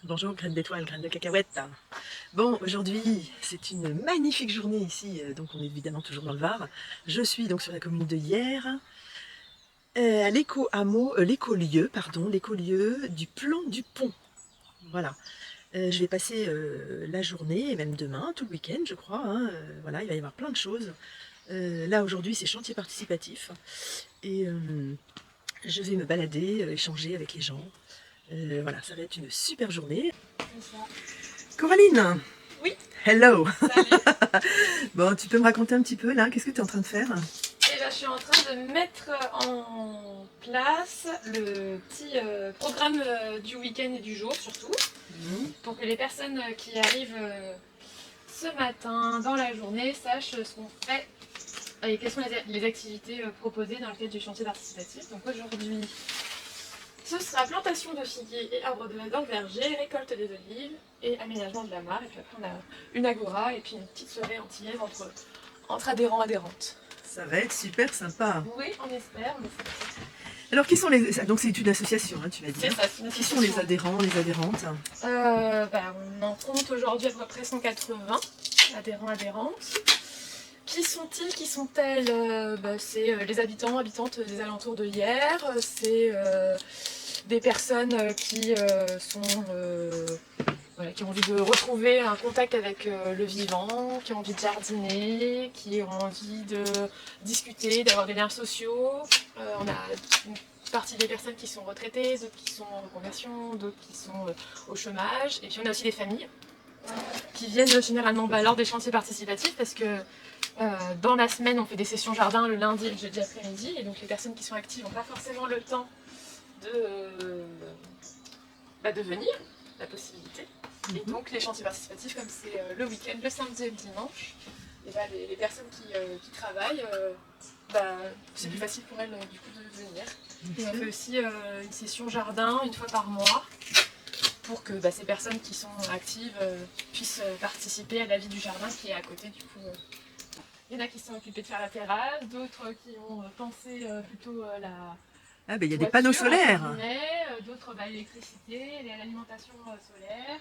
Bonjour, graines d'étoiles, graines de cacahuètes. Bon, aujourd'hui, c'est une magnifique journée ici, donc on est évidemment toujours dans le Var. Je suis donc sur la commune de Hyères, à l'éco-hameau, l'écolieu, pardon, l'écolieu du plan du pont. Voilà. Je vais passer la journée, et même demain, tout le week-end, je crois, hein, voilà, il va y avoir plein de choses. Là, aujourd'hui, c'est chantier participatif. Et je vais me balader, échanger avec les gens. Voilà, ça va être une super journée. Coraline, Oui, hello. salut. Bon, tu peux me raconter un petit peu là, qu'est-ce que tu es en train de faire? Et là, je suis en train de mettre en place le petit programme du week-end et du jour surtout, pour que les personnes qui arrivent ce matin dans la journée sachent ce qu'on fait et quelles sont les activités proposées dans le cadre du chantier participatif. Donc aujourd'hui, ce sera plantation de figuiers et arbres dans le verger, récolte des olives et aménagement de la mare. Et puis après, on a une agora et puis une petite soirée antillaise entre adhérents et adhérentes. Ça va être super sympa. Oui, on espère. On espère. Alors, qui sont les... Donc, c'est une association, hein, tu m'as dit. C'est Hein. ça, c'est une Qui sont les association. adhérents, les adhérentes? On en compte aujourd'hui à peu près 180 adhérents, adhérentes. Qui sont-ils, qui sont-elles C'est les habitants, habitantes des alentours de Hyères. C'est des personnes qui qui ont envie de retrouver un contact avec le vivant, qui ont envie de jardiner, qui ont envie de discuter, d'avoir des liens sociaux. On a une partie des personnes qui sont retraitées, d'autres qui sont en reconversion, d'autres qui sont au chômage. Et puis on a aussi des familles qui viennent généralement lors des chantiers participatifs parce que dans la semaine on fait des sessions jardin le lundi et le jeudi après-midi. Et donc les personnes qui sont actives n'ont pas forcément le temps de venir, la possibilité. Et donc les chantiers participatifs, comme c'est le week-end, le samedi et le dimanche, et les personnes qui travaillent, c'est plus facile pour elles du coup de venir. Et on fait aussi une session jardin une fois par mois pour que ces personnes qui sont actives puissent participer à la vie du jardin qui est à côté du coup. Il y en a qui sont occupés de faire la terrasse, d'autres qui ont pensé plutôt la Ah, ben il y a des voiture, panneaux solaires. d'autres l'électricité, l'alimentation solaire.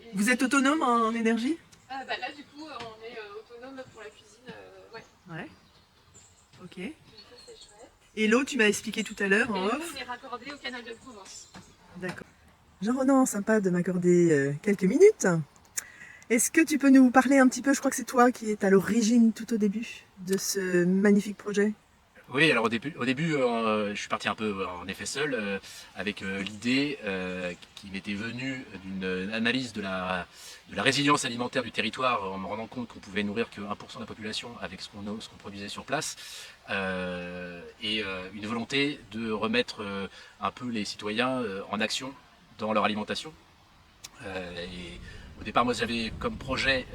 Et Vous êtes autonome en énergie? là, du coup, on est autonome pour la cuisine. Ouais, Ouais. Ok. donc ça c'est chouette. Et l'eau, tu m'as expliqué tout à l'heure Et en nous, off. on est raccordé au canal de Provence. D'accord. Jean-Ronan, sympa de m'accorder quelques minutes. Est-ce que tu peux nous parler un petit peu, je crois que c'est toi qui es à l'origine tout au début de ce magnifique projet? Oui, alors au début je suis parti un peu en effet seul, avec l'idée qui m'était venue d'une analyse de la résilience alimentaire du territoire, en me rendant compte qu'on pouvait nourrir que 1% de la population avec ce qu'on produisait sur place, et une volonté de remettre un peu les citoyens en action dans leur alimentation. Et au départ, moi j'avais comme projet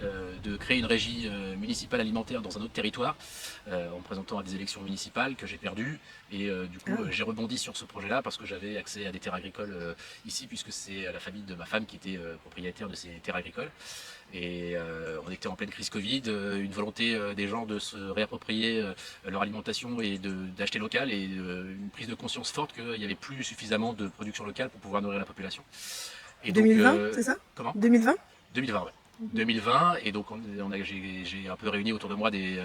de créer une régie municipale alimentaire dans un autre territoire, en me présentant à des élections municipales que j'ai perdues. Et du coup, Ah. j'ai rebondi sur ce projet-là parce que j'avais accès à des terres agricoles ici, puisque c'est la famille de ma femme qui était propriétaire de ces terres agricoles. Et on était en pleine crise Covid, une volonté des gens de se réapproprier leur alimentation et d'acheter local, et une prise de conscience forte qu'il n'y avait plus suffisamment de production locale pour pouvoir nourrir la population. Et donc, 2020, c'est ça? comment 2020? 2020, ouais. 2020, et donc j'ai un peu réuni autour de moi des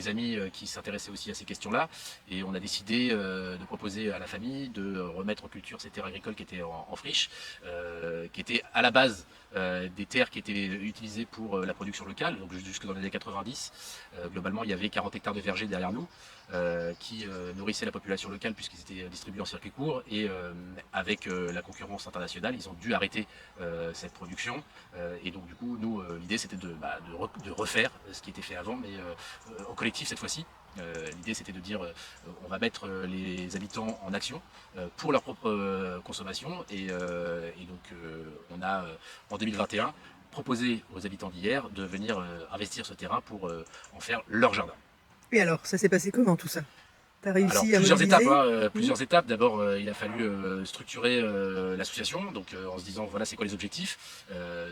amis qui s'intéressaient aussi à ces questions-là, et on a décidé de proposer à la famille de remettre en culture ces terres agricoles qui étaient en friche, qui étaient à la base des terres qui étaient utilisées pour la production locale, donc jusque dans les années 90. Globalement, il y avait 40 hectares de vergers derrière nous, qui nourrissaient la population locale puisqu'ils étaient distribués en circuit court, et avec la concurrence internationale, ils ont dû arrêter cette production. Et donc du coup, nous, l'idée c'était de refaire ce qui était fait avant, mais en collectif cette fois-ci. L'idée c'était de dire on va mettre les habitants en action pour leur propre consommation, et donc on a en 2021 proposé aux habitants d'Hyères de venir investir ce terrain pour en faire leur jardin. Et alors, ça s'est passé comment tout ça? Tu as Alors, réussi à plusieurs mobiliser? étapes, hein, plusieurs étapes. D'abord, il a fallu structurer l'association, donc en se disant voilà c'est quoi les objectifs.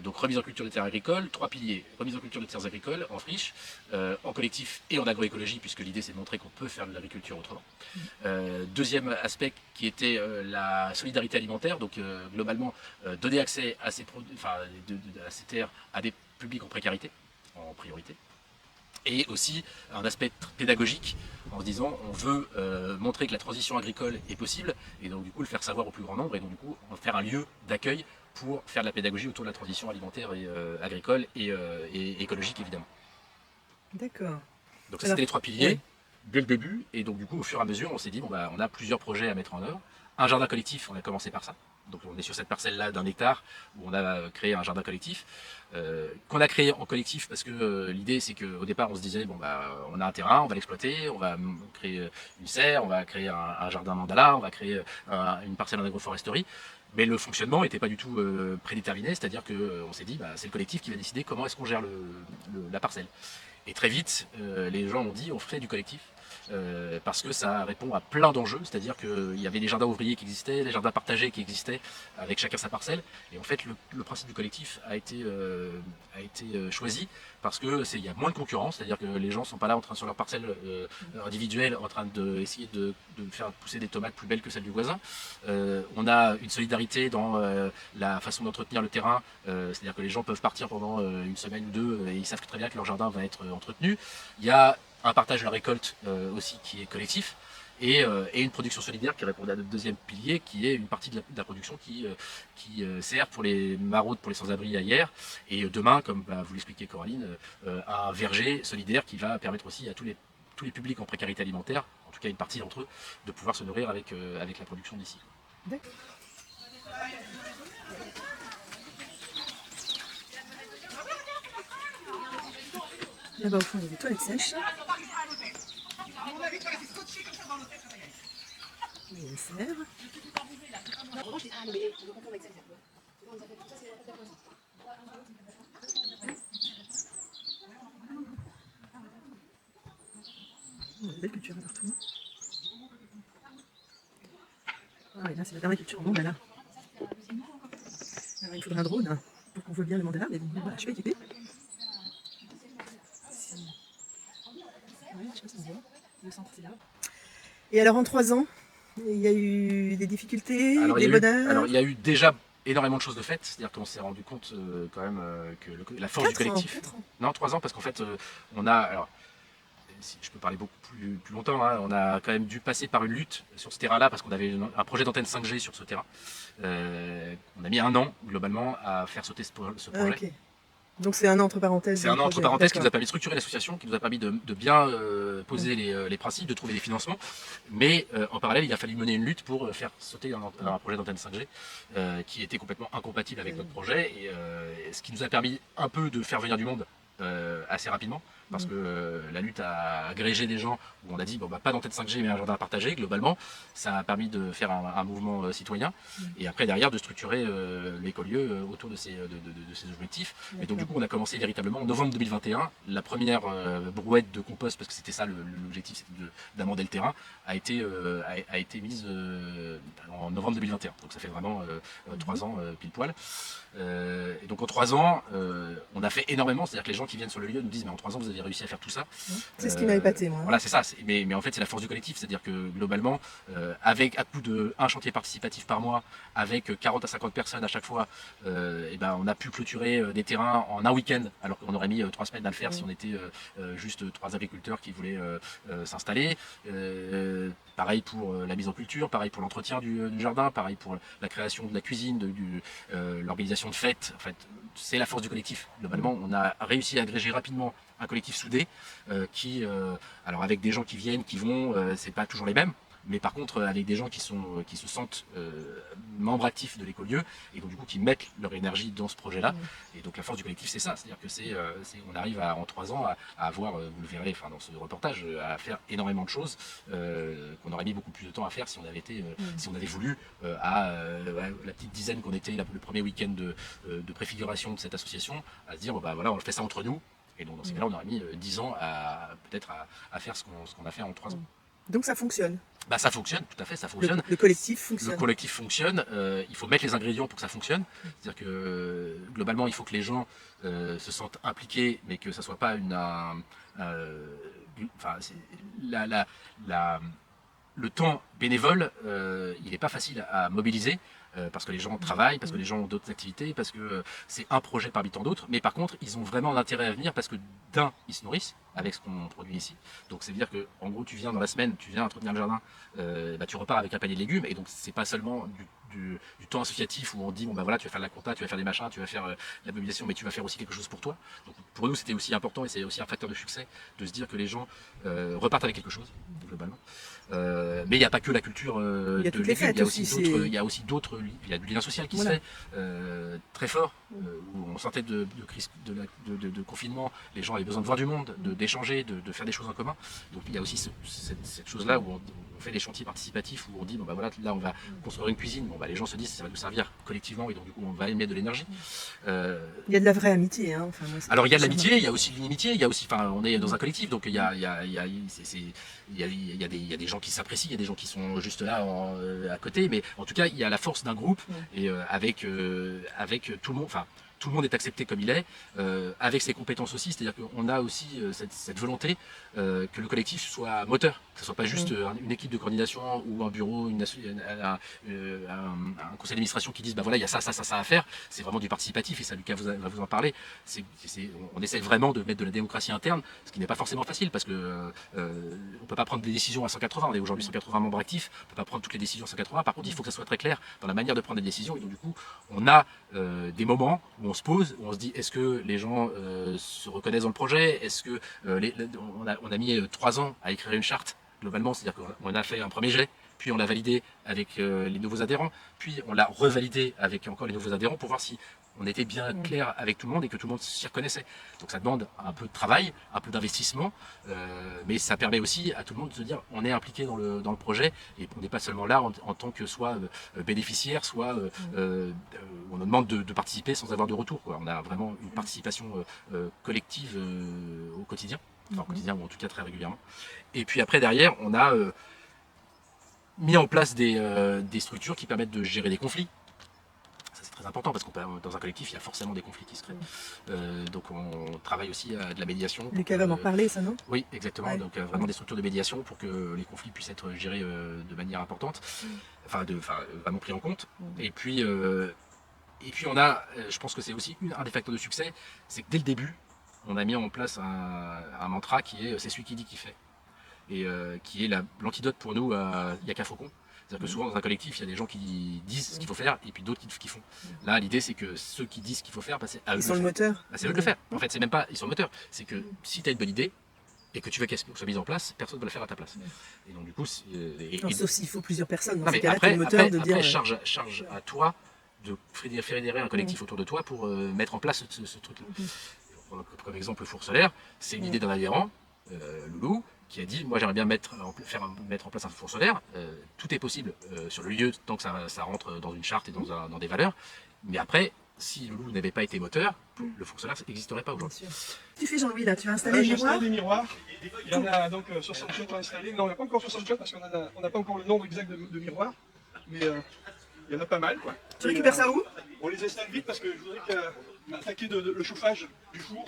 Donc remise en culture des terres agricoles, 3 piliers. Remise en culture des terres agricoles, en friche, en collectif et en agroécologie, puisque l'idée c'est de montrer qu'on peut faire de l'agriculture autrement. Deuxième aspect qui était la solidarité alimentaire, donc globalement donner accès à ces, à ces terres à des publics en précarité, en priorité. Et aussi un aspect pédagogique en se disant on veut montrer que la transition agricole est possible et donc du coup le faire savoir au plus grand nombre et donc du coup en faire un lieu d'accueil pour faire de la pédagogie autour de la transition alimentaire et agricole et écologique évidemment. D'accord. Donc ça Alors, c'était les 3 piliers oui. dès le début et donc du coup au fur et à mesure on s'est dit bon bah on a plusieurs projets à mettre en œuvre. Un jardin collectif, on a commencé par ça. Donc on est sur cette parcelle-là d'un hectare où on a créé un jardin collectif qu'on a créé en collectif parce que l'idée c'est qu'au départ on se disait bon bah on a un terrain, on va l'exploiter, on va créer une serre, on va créer un jardin mandala, on va créer une parcelle en agroforesterie. Mais le fonctionnement n'était pas du tout prédéterminé, c'est-à-dire qu'on s'est dit bah, c'est le collectif qui va décider comment est-ce qu'on gère la parcelle. Et très vite, les gens ont dit on fait du collectif. Parce que ça répond à plein d'enjeux, c'est-à-dire qu'il y avait des jardins ouvriers qui existaient, des jardins partagés qui existaient, avec chacun sa parcelle, et en fait le principe du collectif a été choisi parce que il y a moins de concurrence, c'est-à-dire que les gens ne sont pas là en train sur leur parcelle individuelle en train d'essayer de faire pousser des tomates plus belles que celles du voisin. On a une solidarité dans la façon d'entretenir le terrain, c'est-à-dire que les gens peuvent partir pendant une semaine ou deux et ils savent très bien que leur jardin va être entretenu. Il y a un partage de la récolte aussi qui est collectif et une production solidaire qui répond à notre deuxième pilier qui est une partie de la production qui sert pour les maraudes, pour les sans-abri hier et demain, comme vous l'expliquait Coraline, un verger solidaire qui va permettre aussi à tous les publics en précarité alimentaire, en tout cas une partie d'entre eux, de pouvoir se nourrir avec la production d'ici. D'accord. Là-bas au fond, il y a des toilettes sèches. Il y a une serre. Il y a des belles cultures partout. Ah et là c'est la dernière culture en mandala. Alors, il faudra un drone pour qu'on voit bien le mandala, mais bon, voilà, je suis pas équipée. Ouais, je sais pas si on voit. Le centre, c'est là. Et alors en 3 ans, il y a eu des difficultés, des bonheurs. Il y a eu déjà énormément de choses de faites, c'est-à-dire qu'on s'est rendu compte quand même que la force du collectif. 4 ans. Non, 3 ans parce qu'en fait on a, alors si je peux parler beaucoup plus longtemps, hein, on a quand même dû passer par une lutte sur ce terrain-là parce qu'on avait un projet d'antenne 5G sur ce terrain. On a mis 1 an globalement à faire sauter ce projet. Ok. Donc c'est un an entre parenthèses. C'est un an entre projet, parenthèses qui nous a d'accord. permis de structurer l'association, qui nous a permis de bien poser les principes, de trouver des financements. Mais en parallèle, il a fallu mener une lutte pour faire sauter un projet d'antenne 5G qui était complètement incompatible avec notre projet. Et ce qui nous a permis un peu de faire venir du monde assez rapidement. Parce que la lutte a agrégé des gens où on a dit bon, bah, pas d'antenne 5G mais un jardin partagé globalement. Ça a permis de faire un mouvement citoyen et après derrière de structurer l'écolieu autour de ces objectifs. Et donc du coup on a commencé véritablement en novembre 2021. La première brouette de compost, parce que c'était ça l'objectif, c'était d'amender le terrain, a été mise en novembre 2021. Donc ça fait vraiment 3 ans pile poil. Et donc en 3 ans, on a fait énormément, c'est-à-dire que les gens qui viennent sur le lieu nous disent mais en 3 ans vous avez réussi à faire tout ça. C'est ce qui m'a épaté, moi. Voilà, c'est ça. Mais en fait c'est la force du collectif, c'est-à-dire que globalement, avec à coup de un chantier participatif par mois, avec 40 à 50 personnes à chaque fois, et ben on a pu clôturer des terrains en un week-end, alors qu'on aurait mis 3 semaines à le faire si on était juste 3 agriculteurs qui voulaient s'installer. Pareil pour la mise en culture, pareil pour l'entretien du jardin, pareil pour la création de la cuisine, l'organisation de fêtes. En fait, c'est la force du collectif. Globalement, on a réussi à agréger rapidement un collectif soudé qui, alors avec des gens qui viennent, qui vont, c'est pas toujours les mêmes. Mais par contre, avec des gens qui se sentent membres actifs de l'écolieu et donc du coup qui mettent leur énergie dans ce projet-là. Et donc la force du collectif, c'est ça, c'est-à-dire que on arrive en 3 ans à avoir, vous le verrez, enfin dans ce reportage, à faire énormément de choses qu'on aurait mis beaucoup plus de temps à faire si on avait été, si on avait voulu la petite dizaine qu'on était le premier week-end de préfiguration de cette association, à se dire bon, bah voilà, on fait ça entre nous. Et donc dans ces cas-là, on aurait mis 10 ans à peut-être à faire ce qu'on a fait en 3 ans. Donc ça fonctionne. Bah, ça fonctionne, tout à fait, ça fonctionne. Le collectif fonctionne. Le collectif fonctionne, il faut mettre les ingrédients pour que ça fonctionne. C'est-à-dire que globalement, il faut que les gens se sentent impliqués, mais que ça soit pas le temps bénévole, il n'est pas facile à mobiliser. Parce que les gens travaillent, parce que les gens ont d'autres activités, parce que c'est un projet parmi tant d'autres. Mais par contre, ils ont vraiment l'intérêt à venir parce que ils se nourrissent avec ce qu'on produit ici. Donc c'est à dire que en gros, tu viens dans la semaine, tu viens entretenir le jardin, tu repars avec un panier de légumes. Et donc c'est pas seulement du temps associatif où on dit bon bah voilà, tu vas faire de la compta, tu vas faire des machins, tu vas faire la mobilisation, mais tu vas faire aussi quelque chose pour toi. Donc pour nous, c'était aussi important et c'est aussi un facteur de succès de se dire que les gens repartent avec quelque chose globalement. Mais il n'y a pas que la culture de légumes, il y a aussi d'autres, il y a du lien social qui se fait très fort, où on sortait de confinement, les gens avaient besoin de voir du monde, d'échanger, de faire des choses en commun. Donc il y a aussi cette chose-là où on fait des chantiers participatifs, où on dit bon bah voilà, là on va construire une cuisine, bon bah les gens se disent ça va nous servir collectivement et donc du coup on va y mettre de l'énergie. Il y a de la vraie amitié. Hein. Enfin, moi, alors il y a de l'amitié, il y a aussi l'inimitié, il y a aussi, enfin on est dans un collectif, donc il y a des gens qui s'apprécient, il y a des gens qui sont juste là à côté, mais en tout cas il y a la force d'un groupe et avec tout le monde, enfin tout le monde est accepté comme il est, avec ses compétences aussi, c'est-à-dire qu'on a aussi cette volonté que le collectif soit moteur, que ce soit pas juste une équipe de coordination ou un bureau, un conseil d'administration qui disent bah voilà il y a ça à faire, c'est vraiment du participatif et ça Lucas va vous en parler. On essaie vraiment de mettre de la démocratie interne, ce qui n'est pas forcément facile parce que on peut pas prendre des décisions à 180, on est aujourd'hui 180 membres actifs, on peut pas prendre toutes les décisions à 180, par contre il faut que ça soit très clair dans la manière de prendre des décisions et donc du coup on a des moments où on se pose, où on se dit est-ce que les gens se reconnaissent dans le projet, est-ce que on a mis 3 ans à écrire une charte globalement, c'est-à-dire qu'on a fait un premier jet, puis on l'a validé avec les nouveaux adhérents, puis on l'a revalidé avec encore les nouveaux adhérents pour voir si on était bien clair avec tout le monde et que tout le monde s'y reconnaissait. Donc ça demande un peu de travail, un peu d'investissement, mais ça permet aussi à tout le monde de se dire on est impliqué dans le projet et on n'est pas seulement là en tant que soit bénéficiaire, soit on nous demande de participer sans avoir de retour, quoi. On a vraiment une participation collective au quotidien, enfin au quotidien ou en tout cas très régulièrement. Et puis après derrière on a mis en place des structures qui permettent de gérer des conflits. C'est très important parce que dans un collectif, il y a forcément des conflits qui se créent. Donc on travaille aussi à de la médiation. Lucas va m'en parler, ça, non? Oui, exactement. Ouais. Donc vraiment des structures de médiation pour que les conflits puissent être gérés de manière importante, vraiment pris en compte. Et puis on a, je pense que c'est aussi un des facteurs de succès, c'est que dès le début, on a mis en place un mantra qui est c'est celui qui dit qui fait. Et qui est l'antidote pour nous, il n'y a qu'un faucon. C'est-à-dire que souvent dans un collectif, il y a des gens qui disent ce qu'il faut faire et puis d'autres qui font. Là, l'idée c'est que ceux qui disent ce qu'il faut faire, c'est à eux de le faire. Ils sont le moteur. C'est eux de le faire. En fait, c'est même pas ils sont le moteur. C'est que si tu as une bonne idée et que tu veux qu'elle soit mise en place, personne ne va le faire à ta place. Et donc du coup, sauf s'il faut plusieurs personnes. Non, mais après, charge à toi de fédérer un collectif autour de toi pour mettre en place ce truc-là. Comme exemple, le four solaire, c'est une idée d'un adhérent, Loulou, qui a dit moi j'aimerais bien mettre en place un four solaire, tout est possible sur le lieu tant que ça rentre dans une charte et dans des valeurs, mais après si Loulou n'avait pas été moteur, le four solaire n'existerait pas aujourd'hui. Tu fais Jean-Louis là, tu vas installer des miroirs. Il y en a donc 64 à installer, non on n'a pas encore 64 parce qu'on n'a pas encore le nombre exact de miroirs, mais il y en a pas mal quoi. Tu récupères ça où? On les installe vite parce que je voudrais attaquer le chauffage du four.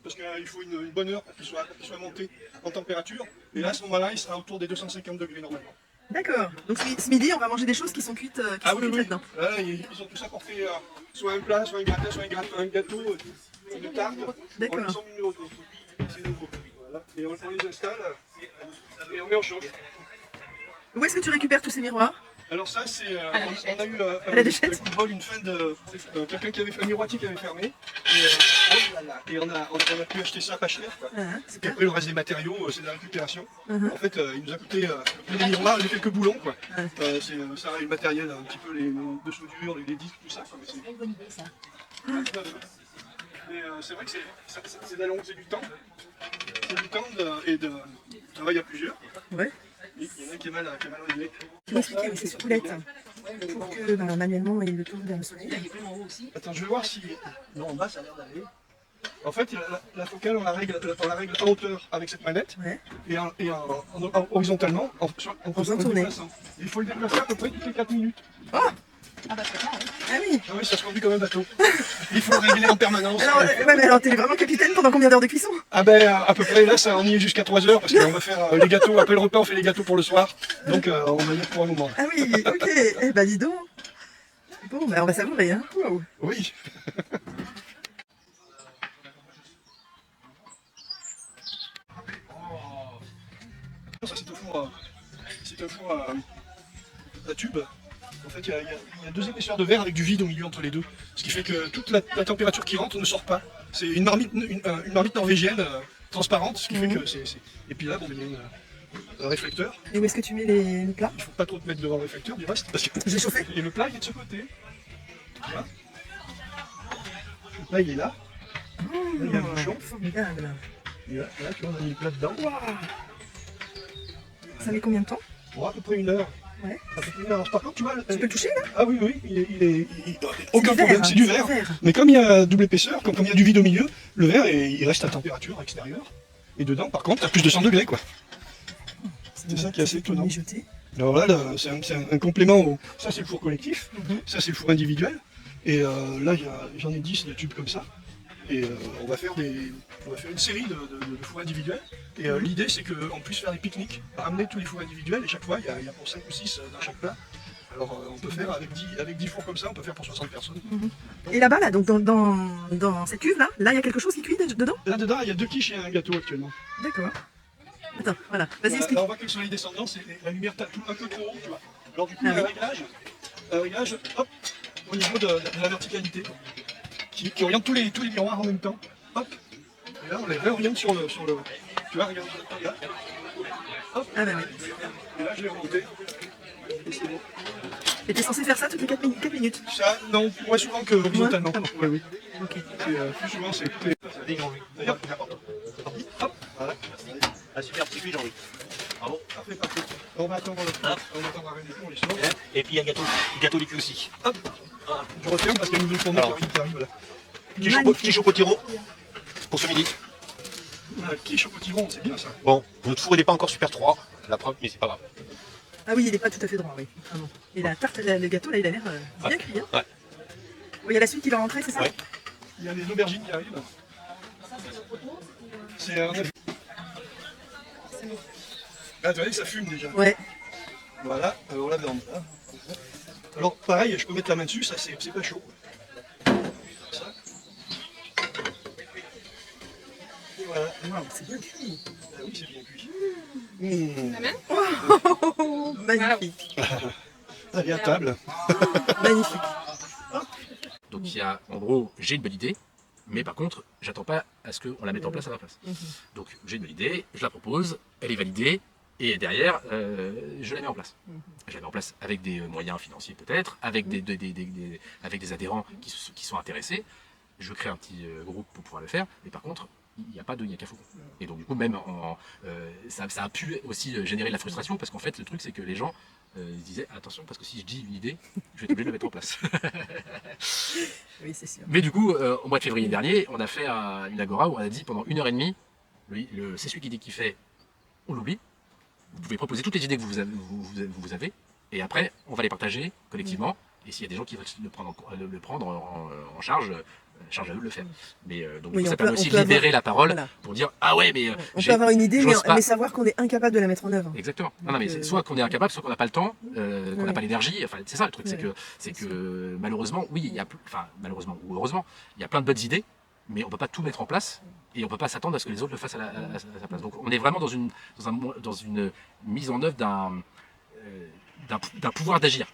Parce qu'il faut une bonne heure pour qu'il soit monté en température. Et là, à ce moment-là, il sera autour des 250 degrés normalement. D'accord. Donc ce midi, on va manger des choses qui sont cuites, là-dedans. Là, ils ont tous apporté soit un plat, soit un gratin, soit un gâteau, une tarte. D'accord. On les a numéros. C'est nouveau. Voilà. Et on les installe et on met en chauffe. Où est-ce que tu récupères tous ces miroirs? Alors ça, c'est on a eu un coup de bol, une fin de quelqu'un qui avait fait un miroitier qui avait fermé. Et on a pu acheter ça pas cher. Et après, le reste des matériaux, c'est de la récupération. En fait, il nous a coûté les miroirs, les quelques boulons. C'est ça, le matériel, un petit peu les de soudure, les disques, tout ça. C'est une bonne idée, ça. C'est vrai que c'est de la longue, c'est du temps. C'est du temps et de travail à plusieurs. Ouais. Il y en a qui est mal réglé. Tu m'expliquais, mais c'est sur boulette. Pour que manuellement il le tourne vers le soleil. Attends, je vais voir si. Non, en bas ça a l'air d'aller. En fait, la focale, on la règle en hauteur avec cette manette Ouais. et horizontalement en faisant tourner. déplaçant. Il faut le déplacer à peu près toutes les 4 minutes. Ah bah c'est bien, oui. Ah oui. Ah oui, ça se conduit comme un bateau. Il faut le régler en permanence. Alors, ouais, mais alors t'es vraiment capitaine pendant combien d'heures de cuisson? Ah ben à peu près là, ça on y est jusqu'à 3 heures parce qu'on va faire les gâteaux, après le repas on fait les gâteaux pour le soir. Donc on va y être pour un moment. Ah oui, ok. Eh ben dis donc. Bon, ben on va savourer, hein. Waouh. Oui. Ça c'est un four à tube. En fait, il y a 2 épaisseurs de verre avec du vide au milieu entre les deux. Ce qui fait que toute la température qui rentre ne sort pas. C'est une marmite norvégienne transparente, ce qui fait que c'est... Et puis là, bon, il y a un réflecteur. Et où est-ce que tu mets les plats? Il ne faut pas trop te mettre devant le réflecteur du reste. Parce que... J'ai chauffé. Et le plat, il est de ce côté. Voilà. Le plat, il est là. Là, il y a un bouchon. Formidable. Et là, tu vois, on a mis le plat dedans. Ça met combien de temps? Pour à peu près 1 heure. Ouais. À peu près 1 heure. Alors, par contre, tu vois... Tu peux le toucher là? Ah oui, oui, aucun du verre, problème, hein, c'est du verre. Mais comme il y a double épaisseur, comme il y a du vide au milieu, le verre il reste à température extérieure. Et dedans, par contre, à plus de 100 degrés, quoi. C'est ça qui est assez étonnant. Mijoter. Alors là, c'est un complément au... Ça, c'est le four collectif. Ça, c'est le four individuel. Et là, j'en ai 10 de tubes comme ça. Et on va faire une série de fours individuels. Et l'idée, c'est qu'on puisse faire des pique-niques, ramener tous les fours individuels. Et chaque fois, il y a pour 5 ou 6 dans chaque plat. Alors, on peut faire avec 10 fours comme ça, on peut faire pour 60 personnes. Et là-bas, là, donc dans cette cuve là, il y a quelque chose qui cuit dedans? Là-dedans, il y a 2 quiches et un gâteau actuellement. D'accord. Attends, voilà. Vas-y, explique. Là, on voit que le soleil descendant, c'est la lumière tape un peu trop haut, tu vois. Alors du coup, Ah oui. un réglage, hop, au niveau de la verticalité, qui oriente tous les miroirs en même temps. Hop. Et là, on les réoriente sur le... Tu vois, regarde, là. Hop. Ah bah oui. Et là, je l'ai remonté. Et c'est bon. Et t'es censé faire ça toutes les 4 minutes? Ça, non, moins souvent que horizontalement. Ah bon. Ouais, oui. Ok. Plus souvent, c'est... D'ailleurs, hop, voilà. Ah super, petit cuit Jean-Louis. Bravo. Parfait, parfait. On va attendre à réveiller, on les sort. Et puis il y a gâteau liquide aussi. Hop. Je referme parce qu'il y a une nouvelle fourneau qui arrive là. Petit chocotiro pour ce midi. Qui chocotiron, c'est bien ça. Bon, notre four il n'est pas encore super 3, la preuve, mais c'est pas grave. Ah oui, il est pas tout à fait droit, oui. Ah non. Et la tarte, le gâteau là, il a l'air bien cuit. Hein. Ouais. Oui, il y a la suite qui va rentrer, c'est ça? Ouais. Il y a les aubergines qui arrivent. C'est un œuf. Ah, tu vois que ça fume déjà. Ouais. Voilà, alors la viande. Hein. Alors pareil, je peux mettre la main dessus, ça c'est pas chaud. Ça. Et voilà. Waouh, c'est bien cuit. Ah oui, c'est bien cuit. La même Oh, magnifique. Allez, à table. Magnifique. Donc il y a, en gros, j'ai une bonne idée, mais par contre, j'attends pas à ce qu'on la mette en place à ma place. Donc j'ai une bonne idée, je la propose, elle est validée, et derrière, je la mets en place. Je la mets en place avec des moyens financiers peut-être, avec avec des adhérents qui sont intéressés. Je crée un petit groupe pour pouvoir le faire, mais par contre, il n'y a qu'à faux. Et donc du coup, même ça a pu aussi générer de la frustration, parce qu'en fait, le truc, c'est que les gens se disaient, attention, parce que si je dis une idée, je vais être obligé de la mettre en place. Oui, c'est sûr. Mais du coup, au mois de février dernier, on a fait une agora où on a dit pendant 1h30, c'est celui qui dit qu'il fait, on l'oublie. Vous pouvez proposer toutes les idées que vous avez, et après, on va les partager collectivement. Et s'il y a des gens qui veulent le prendre en charge, charge à eux de le faire. Mais donc Oui, ça on permet peut- aussi on de peut libérer avoir- la parole voilà. pour dire ah ouais mais On peut avoir une idée, j'ose pas. mais savoir qu'on est incapable de la mettre en œuvre. Exactement. Non, mais Donc, soit qu'on est incapable, soit qu'on n'a pas le temps, qu'on n'a ouais. pas l'énergie. Enfin, c'est ça le truc, Ouais. c'est que malheureusement, oui, il y a, enfin malheureusement ou heureusement, il y a plein de bonnes idées, mais on peut pas tout mettre en place et on peut pas s'attendre à ce que les autres le fassent à sa place. Donc on est vraiment dans une mise en œuvre d'un pouvoir d'agir.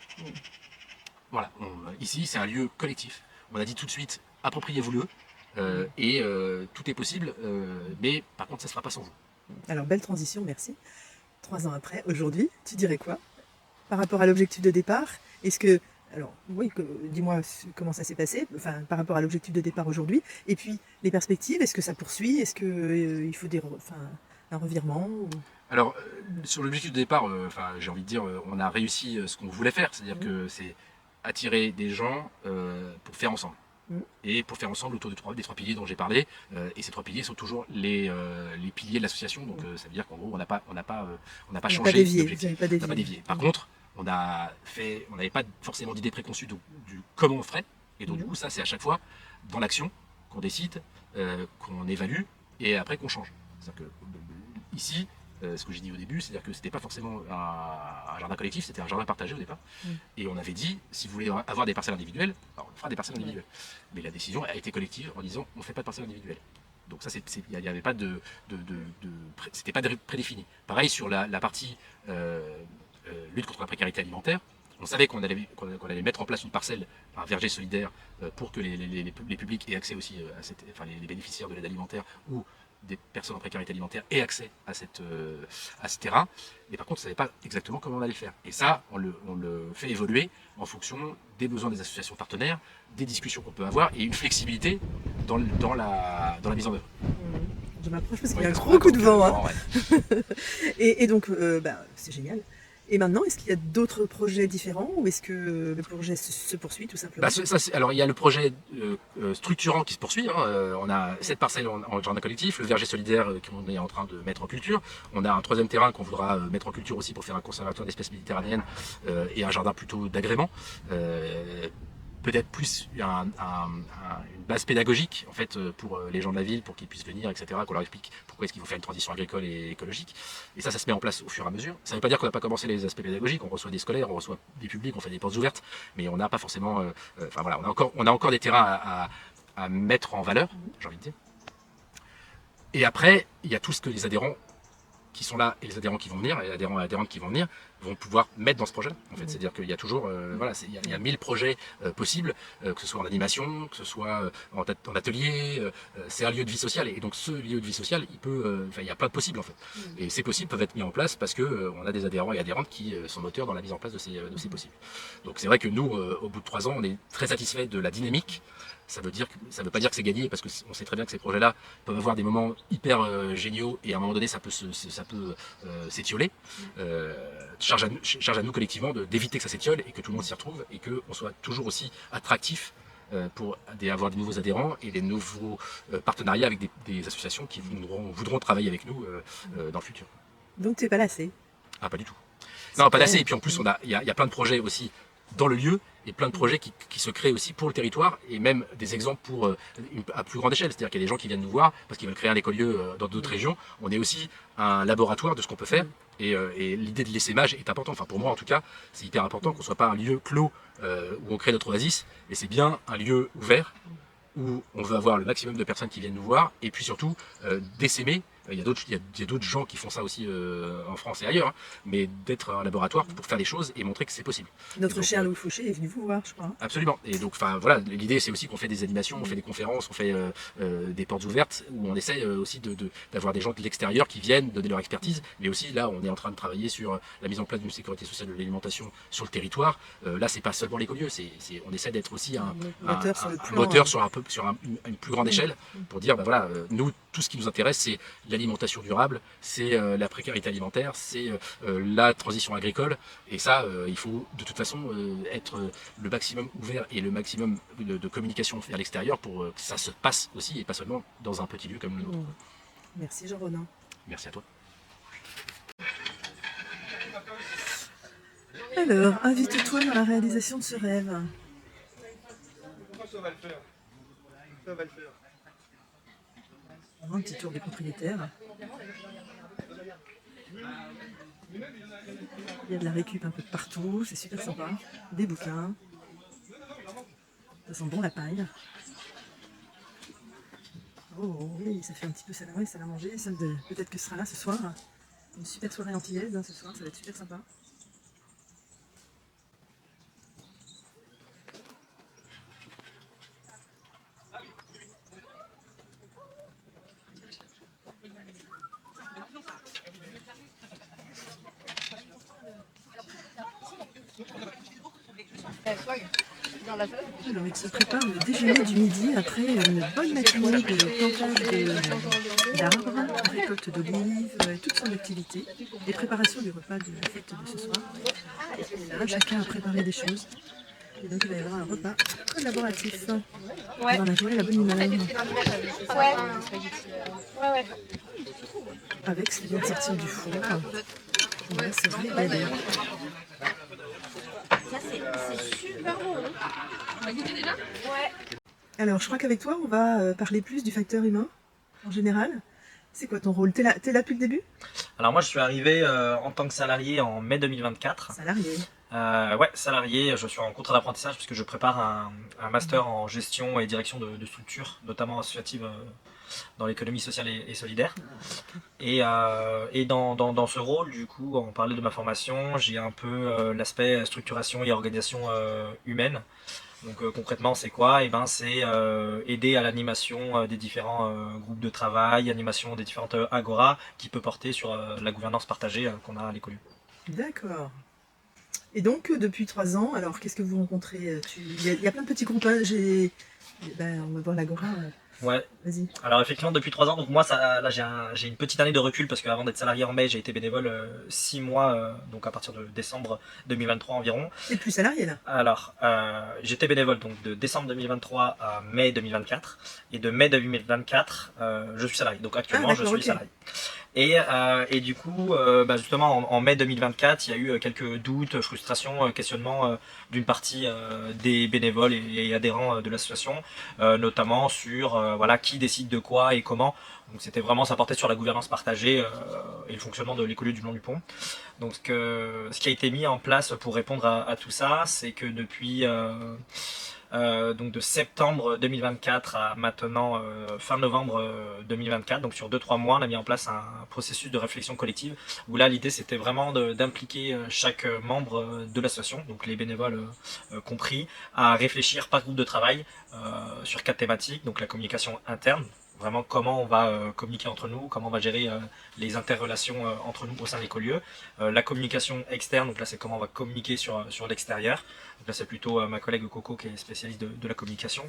Voilà. Ici, c'est un lieu collectif. On a dit tout de suite, appropriez-vous-le. Et tout est possible, mais par contre, ça ne se fera pas sans vous. Alors, belle transition, merci. 3 ans après, aujourd'hui, tu dirais quoi par rapport à l'objectif de départ? Est-ce que, alors, oui, dis-moi comment ça s'est passé, enfin, par rapport à l'objectif de départ aujourd'hui, et puis les perspectives, est-ce que ça poursuit? Est-ce qu'il faut un revirement ou... Alors, sur l'objectif de départ, j'ai envie de dire, on a réussi ce qu'on voulait faire, c'est-à-dire que c'est attirer des gens pour faire ensemble. et pour faire ensemble autour des trois piliers dont j'ai parlé. Et ces trois piliers sont toujours les piliers de l'association. Donc ça veut dire qu'en gros, on n'a pas changé d'objectif. On n'a pas dévié. Par contre, on n'avait pas forcément d'idée préconçue du comment on ferait. Et donc du coup, ça, c'est à chaque fois dans l'action qu'on décide, qu'on évalue et après qu'on change. C'est-à-dire que ici, ce que j'ai dit au début, c'est-à-dire que c'était pas forcément un jardin collectif, c'était un jardin partagé au départ. Et on avait dit, si vous voulez avoir des parcelles individuelles, alors on fera des parcelles individuelles. Mais la décision a été collective en disant, on ne fait pas de parcelles individuelles. Donc ça, il n'y avait pas c'était pas prédéfini. Pareil sur la partie lutte contre la précarité alimentaire. On savait qu'on allait mettre en place une parcelle, un verger solidaire, pour que les publics aient accès aussi les bénéficiaires de l'aide alimentaire ou des personnes en précarité alimentaire aient accès à ce terrain. Mais par contre, on ne savait pas exactement comment on allait le faire. Et ça, on le fait évoluer en fonction des besoins des associations partenaires, des discussions qu'on peut avoir et une flexibilité dans la mise en œuvre. Je m'approche parce qu'il y a un gros coup de vent. Hein. Ouais. et donc, c'est génial. Et maintenant, est-ce qu'il y a d'autres projets différents ou est-ce que le projet se poursuit tout simplement? Alors, il y a le projet structurant qui se poursuit. Hein. On a 7 parcelles en jardin collectif, le verger solidaire qu'on est en train de mettre en culture. On a un 3e terrain qu'on voudra mettre en culture aussi pour faire un conservatoire d'espèces méditerranéennes et un jardin plutôt d'agrément. Peut-être plus une base pédagogique en fait pour les gens de la ville, pour qu'ils puissent venir, etc., qu'on leur explique pourquoi est-ce qu'il faut faire une transition agricole et écologique. Et ça se met en place au fur et à mesure. Ça ne veut pas dire qu'on n'a pas commencé les aspects pédagogiques, on reçoit des scolaires, on reçoit des publics, on fait des portes ouvertes, mais on n'a pas forcément... on a encore des terrains à mettre en valeur, j'ai envie de dire. Et après, il y a tout ce que les adhérents qui sont là et les adhérents qui vont venir, et les adhérents et adhérentes qui vont venir, vont pouvoir mettre dans ce projet-là. En fait, c'est-à-dire qu'il y a toujours, il y a 1000 projets possibles, que ce soit en animation, que ce soit en atelier. C'est un lieu de vie sociale, et donc ce lieu de vie sociale, il y a plein de possibles en fait. Et ces possibles peuvent être mis en place parce que on a des adhérents et adhérentes qui sont moteurs dans la mise en place de ces possibles. Donc c'est vrai que nous, au bout de 3 ans, on est très satisfait de la dynamique. Ça veut pas dire que c'est gagné, parce qu'on sait très bien que ces projets-là peuvent avoir des moments hyper géniaux et à un moment donné ça peut s'étioler. Charge à nous collectivement d'éviter que ça s'étiole et que tout le monde s'y retrouve et qu'on soit toujours aussi attractif pour avoir des nouveaux adhérents et des nouveaux partenariats avec des associations qui voudront travailler avec nous dans le futur. Donc tu n'es pas lassé? Ah, pas du tout. Non, pas lassé. Et puis en plus, il y a plein de projets aussi dans le lieu et plein de projets qui se créent aussi pour le territoire et même des exemples à plus grande échelle. C'est-à-dire qu'il y a des gens qui viennent nous voir parce qu'ils veulent créer un écolieu dans d'autres régions. On est aussi un laboratoire de ce qu'on peut faire et l'idée de l'essaimage est importante. Enfin, pour moi, en tout cas, c'est hyper important qu'on ne soit pas un lieu clos où on crée notre oasis, mais c'est bien un lieu ouvert où on veut avoir le maximum de personnes qui viennent nous voir et puis surtout d'essaimer. Il y a d'autres gens qui font ça aussi en France et ailleurs, hein, mais d'être un laboratoire pour faire des choses et montrer que c'est possible. Notre cher Louis Fouché est venu vous voir, je crois. Absolument. Et donc, voilà, l'idée c'est aussi qu'on fait des animations, on fait des conférences, on fait des portes ouvertes où on essaie aussi d'avoir des gens de l'extérieur qui viennent donner leur expertise, mais aussi là, on est en train de travailler sur la mise en place d'une sécurité sociale de l'alimentation sur le territoire. Là, c'est pas seulement l'écolieu, on essaie d'être aussi un moteur sur une plus grande échelle pour dire, nous, tout ce qui nous intéresse, c'est l'alimentation durable, c'est la précarité alimentaire, c'est la transition agricole. Et ça, il faut de toute façon être le maximum ouvert et le maximum de communication vers l'extérieur pour que ça se passe aussi et pas seulement dans un petit lieu comme le nôtre. Merci Jean-Ronan. Merci à toi. Alors, invite-toi dans la réalisation de ce rêve. Ça va le faire. Ça va le faire. Un petit tour des propriétaires. Il y a de la récup un peu de partout, c'est super sympa. Des bouquins. Ça sent bon la paille. Oh oui, ça fait un petit peu salle à manger. Peut-être que ce sera là ce soir. Une super soirée antillaise ce soir, ça va être super sympa. Alors, il se prépare le déjeuner du midi après une bonne matinée de plantage d'arbres, récolte d'olives, toutes sortes d'activités, et préparation du repas de la fête de ce soir. Et là, chacun a préparé des choses. Et donc il va y avoir un repas collaboratif. Ouais. Dans la joie et la bonne humeur. Ouais. Avec ce qui vient de sortir du four. On va se régaler. Ça, c'est super bon. On va goûter déjà? Ouais. Alors, je crois qu'avec toi, on va parler plus du facteur humain, en général. C'est quoi ton rôle? T'es là depuis le début? Alors moi je suis arrivé en tant que salarié en mai 2024. Salarié. Ouais, salarié, je suis en contrat d'apprentissage puisque je prépare un master en gestion et direction de structures, notamment associatives dans l'économie sociale et solidaire. Et dans ce rôle, du coup, on parlait de ma formation, j'ai un peu l'aspect structuration et organisation humaine. Donc concrètement c'est quoi? Eh ben, c'est aider à l'animation des différents groupes de travail, animation des différentes agoras qui peut porter sur la gouvernance partagée qu'on a à l'école. D'accord. Et donc, depuis 3 ans, alors qu'est-ce que vous rencontrez? Il y a plein de petits groupes. Hein, on va voir l'agora. Ouais. Vas-y. Alors effectivement depuis 3 ans, donc moi là j'ai une petite année de recul parce qu'avant d'être salarié en mai j'ai été bénévole 6 mois, donc à partir de décembre 2023 environ. T'es plus salarié là? Alors j'étais bénévole donc de décembre 2023 à mai 2024 et de mai 2024 je suis salarié, donc actuellement je suis salarié. Et du coup, justement en mai 2024, il y a eu quelques doutes, frustrations, questionnements d'une partie des bénévoles et adhérents de l'association, notamment sur qui décide de quoi et comment. Donc c'était vraiment, ça portait sur la gouvernance partagée et le fonctionnement de l'écolieu du Long du Pont. Donc ce qui a été mis en place pour répondre à tout ça, c'est que depuis donc de septembre 2024 à maintenant fin novembre 2024, donc sur 2-3 mois, on a mis en place un processus de réflexion collective où là l'idée c'était vraiment d'impliquer chaque membre de l'association, donc les bénévoles compris, à réfléchir par groupe de travail sur 4 thématiques, donc la communication interne, vraiment comment on va communiquer entre nous, comment on va gérer les interrelations entre nous au sein de l'écolieu. La communication externe, donc là c'est comment on va communiquer sur l'extérieur. Donc là c'est plutôt ma collègue Coco qui est spécialiste de la communication.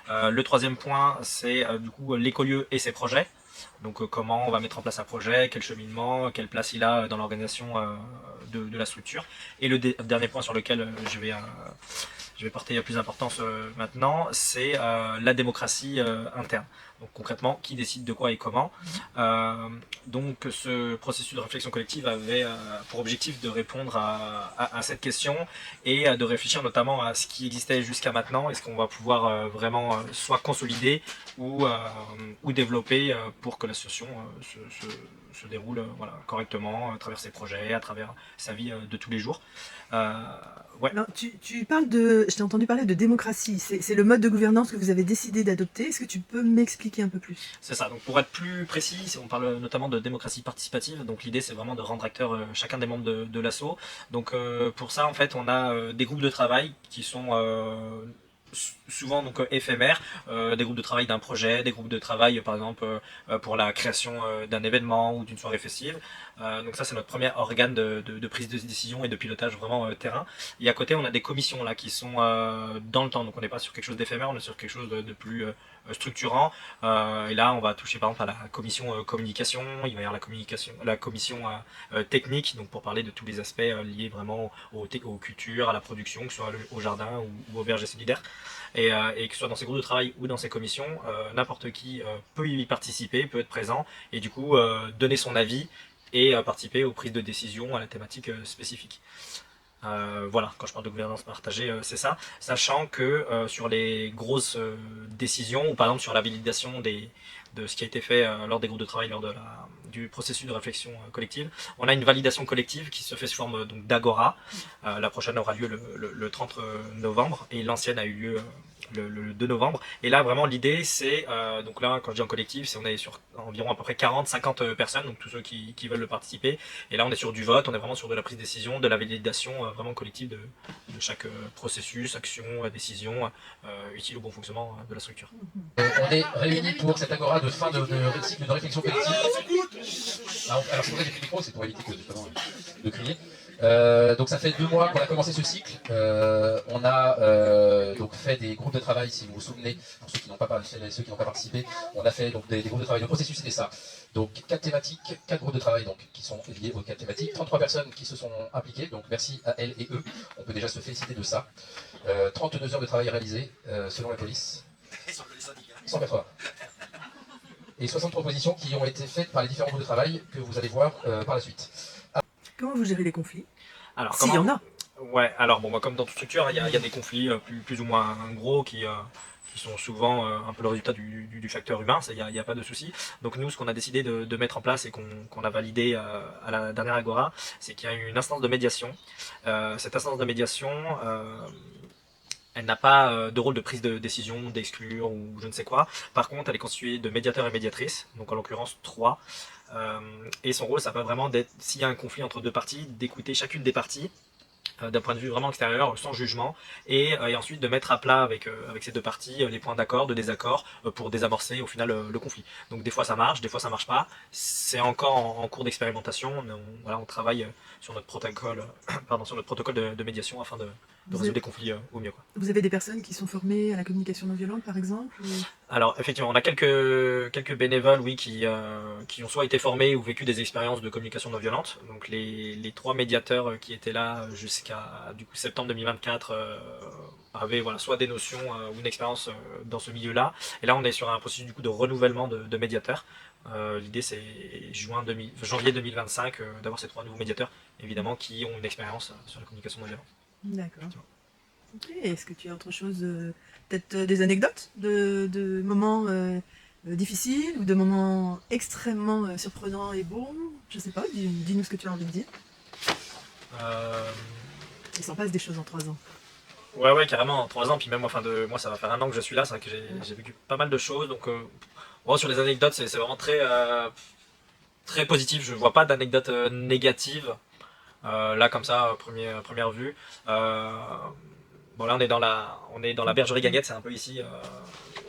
Le troisième point c'est du coup l'écolieu et ses projets. Donc comment on va mettre en place un projet, quel cheminement, quelle place il a dans l'organisation de la structure. Et le dernier point sur lequel je vais porter plus d'importance maintenant, c'est la démocratie interne. Donc concrètement, qui décide de quoi et comment. Donc ce processus de réflexion collective avait pour objectif de répondre à cette question et de réfléchir notamment à ce qui existait jusqu'à maintenant et ce qu'on va pouvoir vraiment soit consolider ou développer pour que l'association se déroule correctement à travers ses projets, à travers sa vie de tous les jours. Ouais. Alors, tu parles je t'ai entendu parler de démocratie, c'est le mode de gouvernance que vous avez décidé d'adopter, est-ce que tu peux m'expliquer un peu plus? C'est ça, donc pour être plus précis, on parle notamment de démocratie participative, donc l'idée c'est vraiment de rendre acteur chacun des membres de l'asso. Donc pour ça en fait on a des groupes de travail qui sont souvent donc éphémères, des groupes de travail d'un projet, des groupes de travail par exemple pour la création d'un événement ou d'une soirée festive. Donc ça c'est notre premier organe de prise de décision et de pilotage vraiment terrain. Et à côté on a des commissions là qui sont dans le temps, donc on n'est pas sur quelque chose d'éphémère, on est sur quelque chose de plus structurant. Et là on va toucher par exemple à la commission communication, il va y avoir la commission technique, donc pour parler de tous les aspects liés vraiment aux cultures, à la production, que ce soit au jardin ou au verger solidaire. Et que ce soit dans ces groupes de travail ou dans ces commissions, n'importe qui peut y participer, peut être présent et du coup donner son avis et participer aux prises de décision à la thématique spécifique. Voilà, quand je parle de gouvernance partagée, c'est ça. Sachant que sur les grosses décisions, ou par exemple sur la validation de ce qui a été fait lors des groupes de travail, lors du processus de réflexion collective, on a une validation collective qui se fait sous forme d'agora. La prochaine aura lieu le 30 novembre et l'ancienne a eu lieu le 2 novembre. Et là, vraiment, l'idée, c'est, donc là, quand je dis en collectif, c'est on est sur environ à peu près 40-50 personnes, donc tous ceux qui veulent le participer. Et là, on est sur du vote, on est vraiment sur de la prise de décision, de la validation vraiment collective de chaque processus, action, décision, utile au bon fonctionnement de la structure. On est réunis pour cette agora de fin de cycle de réflexion collective. Alors, je voudrais des micros, c'est pour éviter que, de crier. Donc ça fait 2 mois qu'on a commencé ce cycle. On a donc fait des groupes de travail, si vous vous souvenez, pour ceux qui n'ont pas participé, on a fait donc des groupes de travail. Le processus c'était ça. Donc 4 thématiques, 4 groupes de travail donc, qui sont liés aux 4 thématiques, 33 personnes qui se sont impliquées, donc merci à elles et eux, on peut déjà se féliciter de ça. 32 heures de travail réalisées selon la police. 180. Et 60 propositions qui ont été faites par les différents groupes de travail que vous allez voir par la suite. Comment vous gérez les conflits? Alors, S'il y en a. Ouais, alors bon, comme dans toute structure, il y a des conflits plus ou moins gros qui sont souvent un peu le résultat du facteur humain, il n'y a pas de souci. Donc nous, ce qu'on a décidé de mettre en place et qu'on a validé à la dernière Agora, c'est qu'il y a une instance de médiation. Cette instance de médiation, elle n'a pas de rôle de prise de décision, d'exclure ou je ne sais quoi. Par contre, elle est constituée de médiateurs et médiatrices, donc en l'occurrence 3. Et son rôle, ça va vraiment d'être, s'il y a un conflit entre 2 parties, d'écouter chacune des parties d'un point de vue vraiment extérieur, sans jugement, et ensuite de mettre à plat avec ces 2 parties les points d'accord, de désaccord, pour désamorcer au final le conflit. Donc des fois ça marche, des fois ça marche pas. C'est encore en cours d'expérimentation, mais on travaille sur notre protocole, de médiation afin de résoudre les conflits au mieux. Vous avez des personnes qui sont formées à la communication non violente, par exemple, ou... Alors effectivement, on a quelques bénévoles, oui, qui ont soit été formés ou vécu des expériences de communication non violente. Donc les 3 médiateurs qui étaient là jusqu'à du coup septembre 2024 avaient soit des notions ou une expérience dans ce milieu-là. Et là, on est sur un processus du coup de renouvellement de médiateurs. L'idée c'est janvier 2025 d'avoir ces 3 nouveaux médiateurs, évidemment, qui ont une expérience sur la communication non violente. D'accord. Ok, est-ce que tu as autre chose, peut-être des anecdotes de moments difficiles ou de moments extrêmement surprenants et bons? Je sais pas, dis-nous ce que tu as envie de dire. Il s'en passe des choses en 3 ans. Ouais, carrément, en 3 ans, puis même moi ça va faire 1 an que je suis là, c'est vrai que j'ai vécu pas mal de choses, donc sur les anecdotes, c'est vraiment très positif, je vois pas d'anecdotes négatives. Là comme ça, première vue. Bon là on est dans la bergerie Gaguette, c'est un peu ici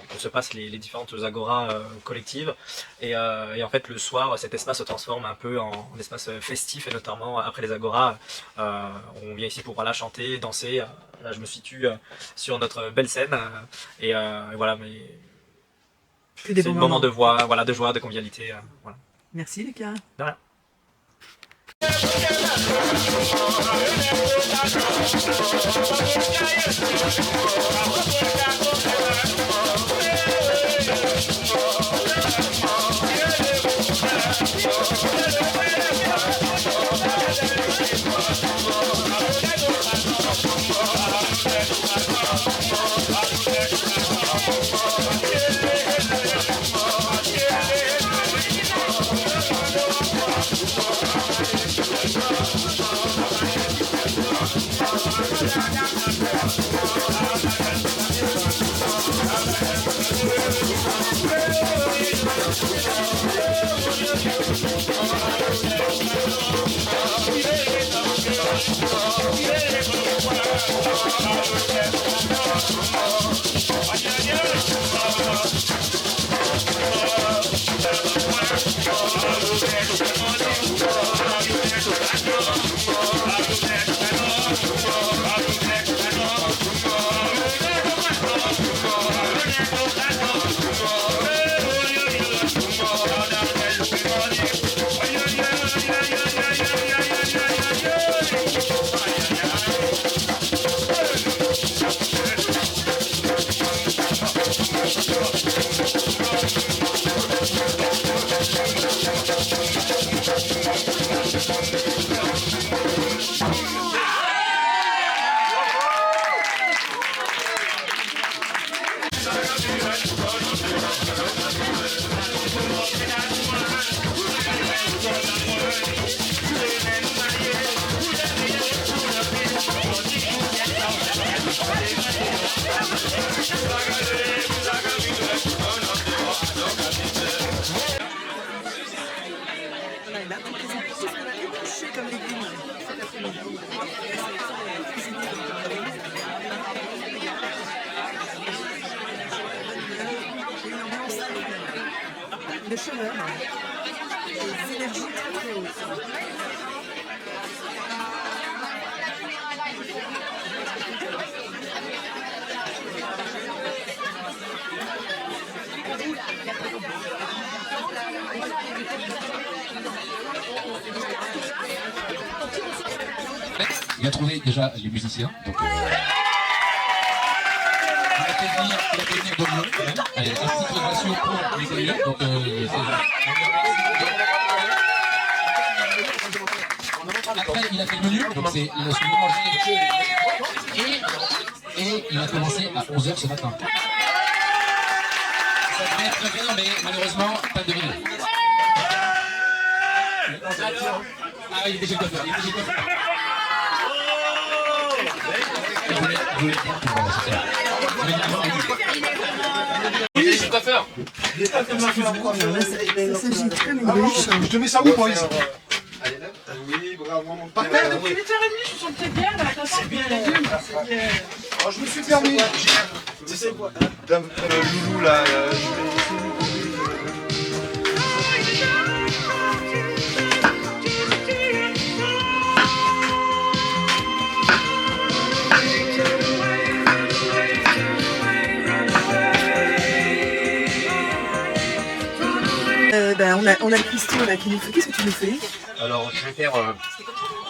que se passent les différentes agoras collectives. Et en fait le soir, cet espace se transforme un peu en espace festif, et notamment après les agoras, on vient ici pour chanter, danser. Là je me situe sur notre belle scène et voilà, mais c'est un moment de joie, de convivialité. Voilà. Merci Lucas. De rien. Comme légumes cet après-midi. De chaleur, des énergies très très hautes. il a trouvé déjà les musiciens. Donc, il a fait venir Domion, quand même. Allez, un petit ovation pour les élus. Donc, après, il a fait le menu, donc c'est le manger. Et il a commencé à 11h ce matin. Ça devait être très bien, mais malheureusement, pas de menu. Ah, il est déjà coiffeur. Oui, je suis coiffeur. Ça s'agite comme une bûche. Je te mets ça où, Moïse? Oui, bravo. Mon père. Depuis 8h30, je suis sur le pied de bière, là, t'attends bien les légumes. Oh, je me suis permis. Tu sais quoi? Loulou là. On a le Christo là qui nous fait. Qu'est-ce que tu nous fais? Alors, je vais faire.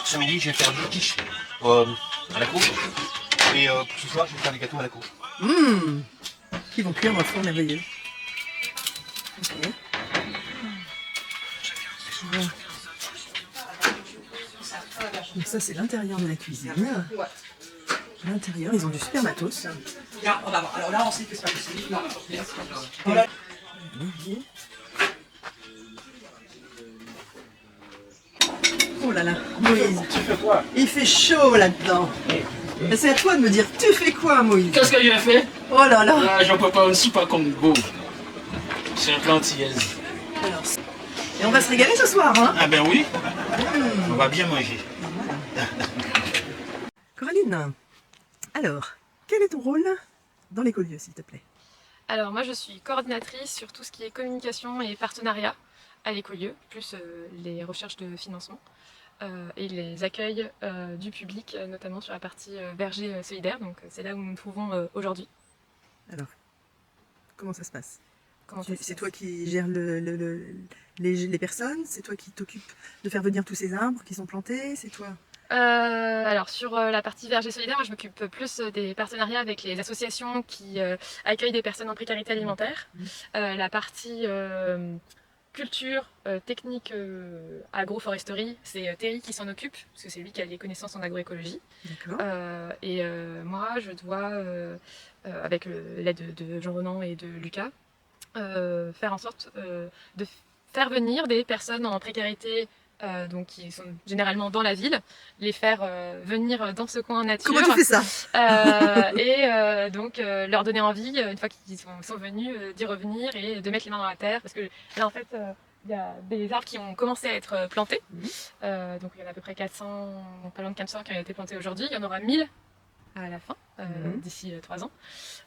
Ce midi, je vais faire 2 quiches à la cour. Et pour ce soir, je vais faire des gâteaux à la cour. Qui vont cuire dans le four merveilleux. Ok. Bon. Donc ça c'est l'intérieur de la cuisine. L'intérieur, ils ont du super matos. Alors là, on sait que c'est pas possible. Oh là là, Moïse, il fait chaud là-dedans. C'est à toi de me dire, tu fais quoi Moïse? Qu'est-ce que j'ai fait? Oh là là. Ah, j'en peux pas aussi pas comme beau. C'est un plantillaise. Alors, et on va se régaler ce soir, hein? Ah ben oui, on va bien manger. Coraline, alors, quel est ton rôle dans l'écolieu, s'il te plaît? Alors moi je suis coordinatrice sur tout ce qui est communication et partenariat à l'écolieu, plus les recherches de financement et les accueils du public, notamment sur la partie verger solidaire, donc c'est là où nous nous trouvons aujourd'hui. Alors, comment ça se passe? Comment ça se C'est passe toi qui gères les personnes? C'est toi qui t'occupes de faire venir tous ces arbres qui sont plantés? C'est toi? Alors sur la partie verger solidaire, moi je m'occupe plus des partenariats avec les associations qui accueillent des personnes en précarité alimentaire. La partie culture, technique, agroforesterie, c'est Terry qui s'en occupe, parce que c'est lui qui a les connaissances en agroécologie. D'accord. Et moi je dois, avec l'aide de Jean-Renan et de Lucas, faire en sorte de faire venir des personnes en précarité donc qui sont généralement dans la ville, les faire venir dans ce coin nature. Comment tu fais ça? Donc leur donner envie, une fois qu'ils sont venus, d'y revenir et de mettre les mains dans la terre. Parce que là en fait, il y a des arbres qui ont commencé à être plantés. Donc il y en a à peu près 400, pas loin de 400 qui ont été plantés aujourd'hui. Il y en aura 1000 à la fin, d'ici 3 ans.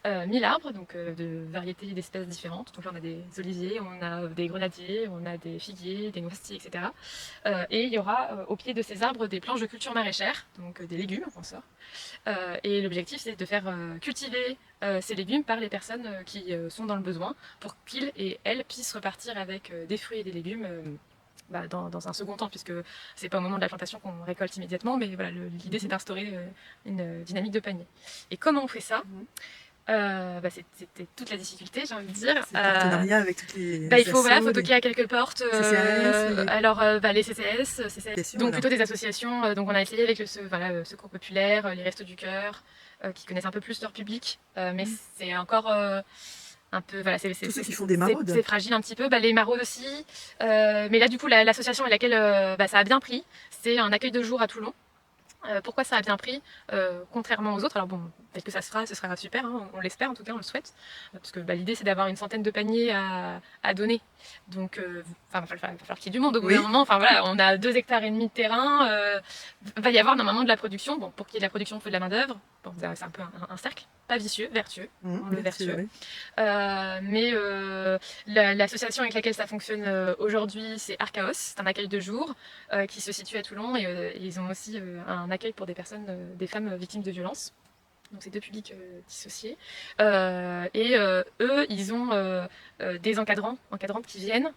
1000 arbres, donc de variétés d'espèces différentes. Donc là on a des oliviers, on a des grenadiers, on a des figuiers, des noisetiers, etc. Et il y aura au pied de ces arbres des planches de culture maraîchère, donc des légumes en sort. Et l'objectif c'est de faire cultiver ces légumes par les personnes qui sont dans le besoin pour qu'ils et elles puissent repartir avec des fruits et des légumes dans un second temps, puisque c'est pas au moment de la plantation qu'on récolte immédiatement, mais voilà, l'idée c'est d'instaurer une dynamique de panier. Et comment on fait ça? C'était toute la difficulté, j'ai envie de dire. C'est le partenariat avec toutes les il faut toquer à quelques portes. CCAS, alors les CCS, donc voilà. plutôt des associations. Donc on a essayé avec le Secours Populaire, les Restos du Cœur, qui connaissent un peu plus leur public, mais c'est encore un peu, voilà, tous ceux qui font des maraudes. C'est fragile un petit peu, les maraudes aussi. Mais là du coup l'association avec laquelle ça a bien pris, c'est un accueil de jour à Toulon. Pourquoi ça a bien pris, contrairement aux autres? Alors bon, peut-être que ça se fera, ce sera super, hein, on l'espère en tout cas, on le souhaite, parce que l'idée c'est d'avoir une centaine de paniers à donner, donc il va falloir qu'il y ait du monde au bout d'un moment. Enfin voilà, on a 2,5 hectares de terrain, va y avoir normalement de la production. Bon, pour qu'il y ait de la production, il faut de la main d'œuvre. Bon, c'est un peu un cercle, pas vicieux, vertueux, vertueux. Oui. Mais l'association avec laquelle ça fonctionne aujourd'hui, c'est Archaos, c'est un accueil de jour qui se situe à Toulon, et ils ont aussi un accueil pour des personnes, des femmes victimes de violences. Donc c'est deux publics dissociés. Eux, ils ont des encadrantes qui viennent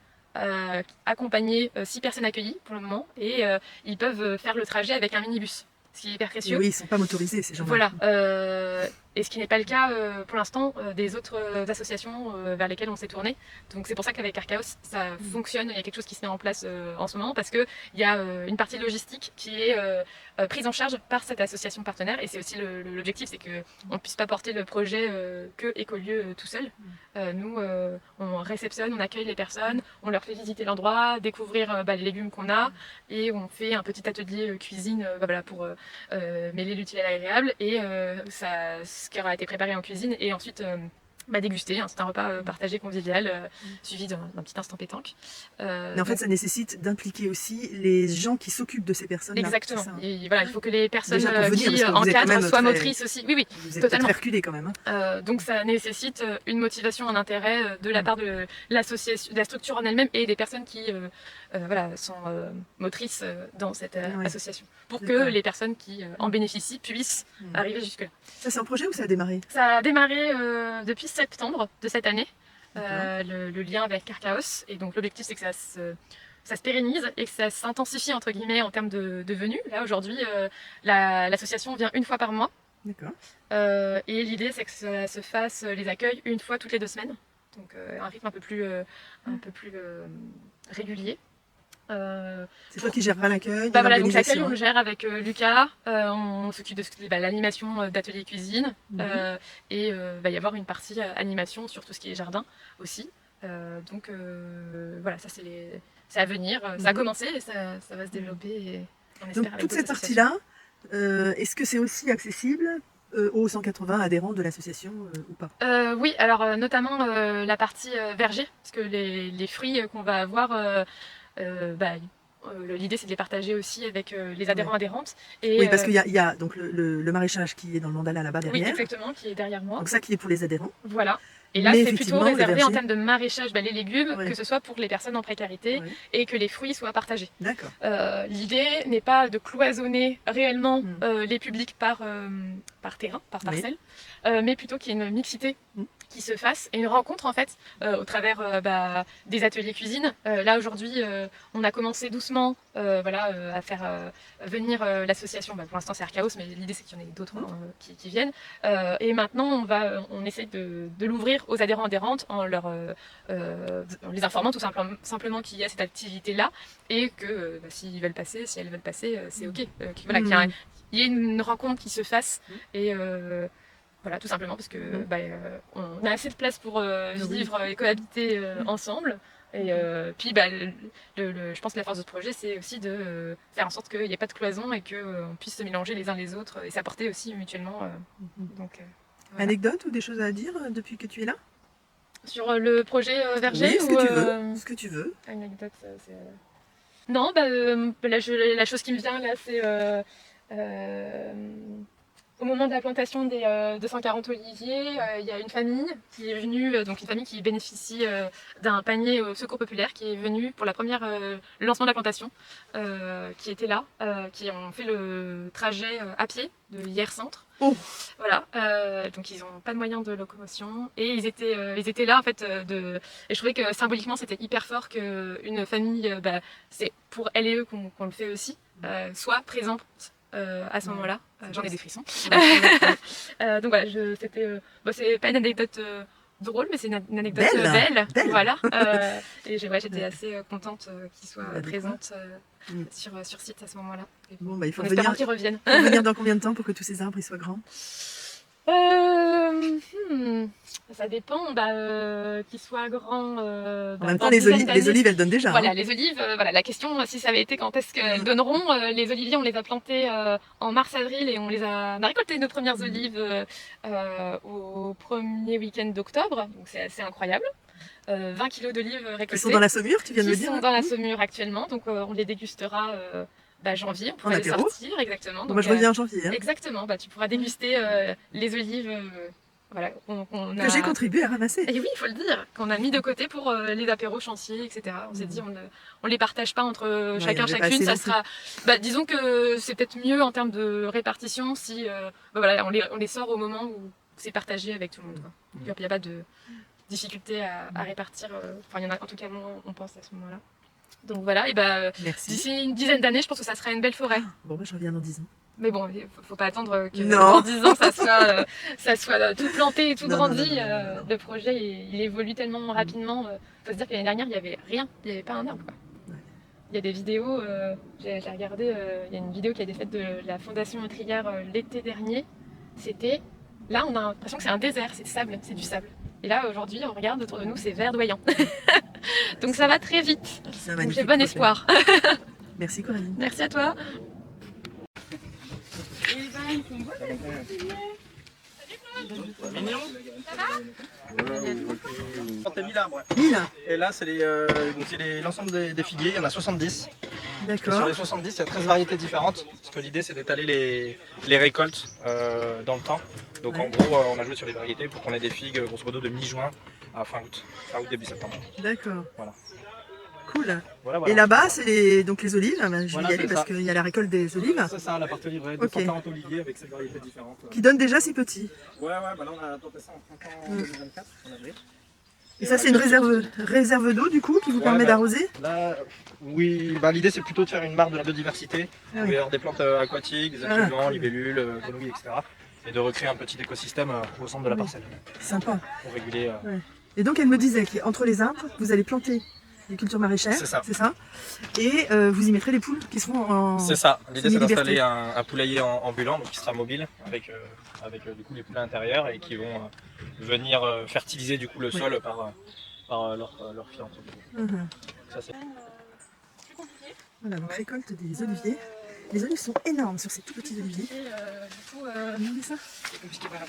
accompagner 6 personnes accueillies pour le moment, et ils peuvent faire le trajet avec un minibus. ce qui est hyper précieux. Et oui, ils sont pas motorisés ces gens-là. Voilà, et ce qui n'est pas le cas pour l'instant des autres associations vers lesquelles on s'est tourné. Donc c'est pour ça qu'avec Archaos ça fonctionne, il y a quelque chose qui se met en place en ce moment parce qu'il y a une partie logistique qui est prise en charge par cette association partenaire et c'est aussi l'objectif, c'est qu'on ne puisse pas porter le projet que Écolieu tout seul. Nous, on réceptionne, on accueille les personnes, on leur fait visiter l'endroit, découvrir les légumes qu'on a et on fait un petit atelier cuisine voilà, pour mêler l'utile à l'agréable et ce qui aura été préparé en cuisine et ensuite déguster. C'est un repas partagé convivial suivi d'un petit instant pétanque. Mais en fait, ça nécessite d'impliquer aussi les gens qui s'occupent de ces personnes-là. Exactement. Et voilà, il faut que les personnes venir, qui encadrent soient motrices aussi. Oui, oui, vous êtes totalement. reculés quand même. Donc ça nécessite une motivation, un intérêt de la part de l'association, de la structure en elle-même et des personnes qui sont motrices dans cette association. Pour que les personnes qui en bénéficient puissent arriver jusque-là. Ça c'est un projet ou ça a démarré? Ça a démarré depuis septembre de cette année, le lien avec Archaos. Et donc l'objectif c'est que ça se pérennise et que ça s'intensifie entre guillemets en termes de venue. Là aujourd'hui, l'association vient une fois par mois. D'accord. Et l'idée c'est que ça se fasse les accueils une fois toutes les 2 semaines. Donc un rythme un peu plus régulier. C'est toi qui géreras l'accueil, donc l'accueil on le gère avec Lucas, on s'occupe de l'animation d'atelier cuisine et va y avoir une partie animation sur tout ce qui est jardin aussi. Donc voilà, ça c'est à venir, ça a commencé et ça va se développer. Et on espère donc toute cette partie-là, est-ce que c'est aussi accessible aux 180 adhérents de l'association ou pas? Oui, alors notamment la partie verger, parce que les fruits qu'on va avoir l'idée c'est de les partager aussi avec les adhérents adhérentes. Et, oui, parce qu'il y a donc le maraîchage qui est dans le mandala là-bas derrière. Oui, exactement, qui est derrière moi. Donc ça qui est pour les adhérents. Voilà. Et là, c'est plutôt réservé en termes de maraîchage, les légumes, que ce soit pour les personnes en précarité et que les fruits soient partagés. D'accord. L'idée n'est pas de cloisonner réellement les publics par terrain, par parcelle, mais plutôt qu'il y ait une mixité qui se fasse et une rencontre en fait au travers des ateliers cuisine. Là aujourd'hui, on a commencé doucement à faire venir l'association. Pour l'instant c'est Archaos, mais l'idée c'est qu'il y en ait d'autres qui viennent. Et maintenant on essaie de l'ouvrir aux adhérents adhérentes en les informant tout simplement qu'il y a cette activité là et que s'ils veulent passer, si elles veulent passer, c'est ok. Qu'il y ait une rencontre qui se fasse et voilà, tout simplement parce que on a assez de place pour vivre et cohabiter ensemble. Et puis je pense que la force de ce projet c'est aussi de faire en sorte qu'il n'y ait pas de cloison et qu'on puisse se mélanger les uns les autres et s'apporter aussi mutuellement. Donc, voilà. Anecdote ou des choses à dire depuis que tu es là? Sur le projet verger? Oui, ce que tu veux. Anecdote, c'est... Non, la chose qui me vient là c'est... au moment de la plantation des 240 oliviers, il y a une famille qui est venue, donc une famille qui bénéficie d'un panier au secours populaire, qui est venue pour le lancement de la plantation, qui était là, qui ont fait le trajet à pied de Hyères Centre. Oh. Voilà, donc ils n'ont pas de moyens de locomotion et ils étaient là en fait et je trouvais que symboliquement c'était hyper fort qu'une famille, c'est pour elle et eux qu'on le fait aussi, soit présente à ce moment-là. J'en ai des frissons. Donc voilà, c'est pas une anecdote drôle, mais c'est une anecdote belle. Voilà. Et j'étais assez contente qu'ils soient présentes sur site à ce moment-là. Bon, il faut venir qu'ils reviennent. Il faut venir dans combien de temps pour que tous ces arbres soient grands? Ça dépend, qu'ils soient grands. En même temps, les olives, elles donnent déjà. Voilà, les olives, la question, si ça avait été quand est-ce qu'elles donneront, les oliviers, on les a plantés en mars-avril et on a récolté nos premières olives au premier week-end d'octobre, donc c'est assez incroyable. 20 kilos d'olives récoltées. Ils sont dans la Saumure, tu viens de me dire? Ils sont dans la Saumure actuellement, donc on les dégustera. Janvier, on pourra les sortir, exactement. Donc, moi je reviens en janvier. Exactement, tu pourras déguster les olives que j'ai contribué à ramasser. Et oui, il faut le dire, qu'on a mis de côté pour les apéros chantiers, etc. On s'est dit, on les partage pas entre chacune, ça sera... disons que c'est peut-être mieux en termes de répartition si on les sort au moment où c'est partagé avec tout le monde. Il n'y a pas de difficulté à répartir, il y en a en tout cas moins, on pense à ce moment-là. Donc voilà, et d'ici une dizaine d'années, je pense que ça sera une belle forêt. Bon, je reviens dans 10 ans. Mais bon, il faut pas attendre que Non. dans 10 ans ça soit tout planté et tout Non, grandi. non, non, non. Le projet il évolue tellement rapidement. Faut se dire que l'année dernière il n'y avait rien, il n'y avait pas un arbre, quoi. Il y a des vidéos, j'ai regardé, il y a une vidéo qui a été faite de la Fondation Meurtrière l'été dernier. C'était, là on a l'impression que c'est un désert, c'est sable, c'est du sable. Et là aujourd'hui on regarde autour de nous, c'est verdoyant. Donc ça va très vite. C'est un Donc magnifique j'ai bon projet. espoir. Merci Coraline. Merci à toi. Et là, c'est l'ensemble des figuiers, il y en a 70. Et sur D'accord. les 70, il y a 13 variétés différentes. Parce que l'idée, c'est d'étaler les récoltes dans le temps. Donc en gros, on a joué sur les variétés pour qu'on ait des figues, grosso modo, de mi-juin à fin août, début septembre. D'accord. Voilà. Cool. Voilà, voilà. Et là-bas, c'est donc les olives. Ben, je vais Voilà, y aller c'est parce ça. qu'il y a la récolte des olives C'est ça, la partie livrée de Ok. 140 oliviers avec 7 variétés différentes. qui donne déjà ses petits. Ouais, bah là, on a tenté ça en printemps 2024, en avril. Et ça, c'est une réserve d'eau du coup qui vous Ouais, permet bah, d'arroser. Là, oui, bah, l'idée c'est plutôt de faire une marque de la biodiversité. Ah Il va oui. y avoir des plantes aquatiques, des accumulants, libellules, grenouilles, etc. Et de recréer un petit écosystème au centre de la Oui. parcelle Sympa. pour réguler. Et donc elle me disait qu'entre les arbres, vous allez planter des cultures maraîchères. C'est ça. Et vous y mettrez les poules qui seront en. C'est ça, l'idée c'est semi-liberté. d'installer un poulailler ambulant donc qui sera mobile avec du coup les poules à l'intérieur et qui vont venir fertiliser du coup le sol par leur fiente. Mhm. Ça, c'est... Voilà, donc récolte des oliviers. Les olives sont énormes sur ces tout petits oliviers. Et, du coup, Regardez ça.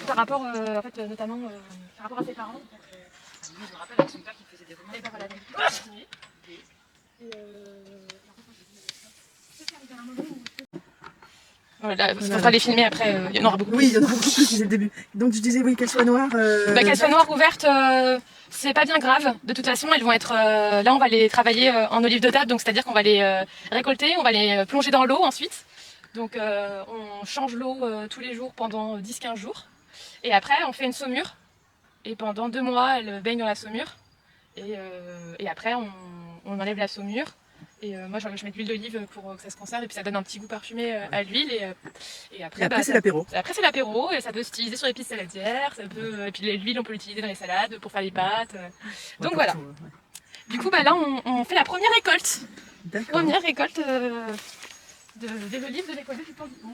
par rapport, en fait, notamment par rapport à ses parents. En fait, je me rappelle avec son père qui faisait des romans. Et ben voilà, donc, il a continué. Et, voilà, parce qu'on va les filmer après, il y en aura beaucoup. Oui, il y en a beaucoup plus, c'est le début. Donc je disais oui, qu'elles soient noires. Bah, qu'elles soient noires ouvertes, c'est pas bien grave. De toute façon, elles vont être. Là, on va les travailler en olive de table, donc c'est-à-dire qu'on va les récolter, on va les plonger dans l'eau ensuite. Donc, on change l'eau tous les jours pendant 10-15 jours. Et après, on fait une saumure. Et pendant 2 mois, elles baignent dans la saumure. Et après, on enlève la saumure. Et moi, je mets de l'huile d'olive pour que ça se conserve. Et puis, ça donne un petit goût parfumé à l'huile. Et après, Et après, c'est l'apéro. Après, c'est l'apéro, et ça peut s'utiliser sur les pistes saladières, et puis l'huile, on peut l'utiliser dans les salades pour faire les pâtes. Donc voilà. Partout, ouais. Du coup, bah là, on fait la première récolte. D'accord. Première récolte des olives de l'école du Plan du Pont.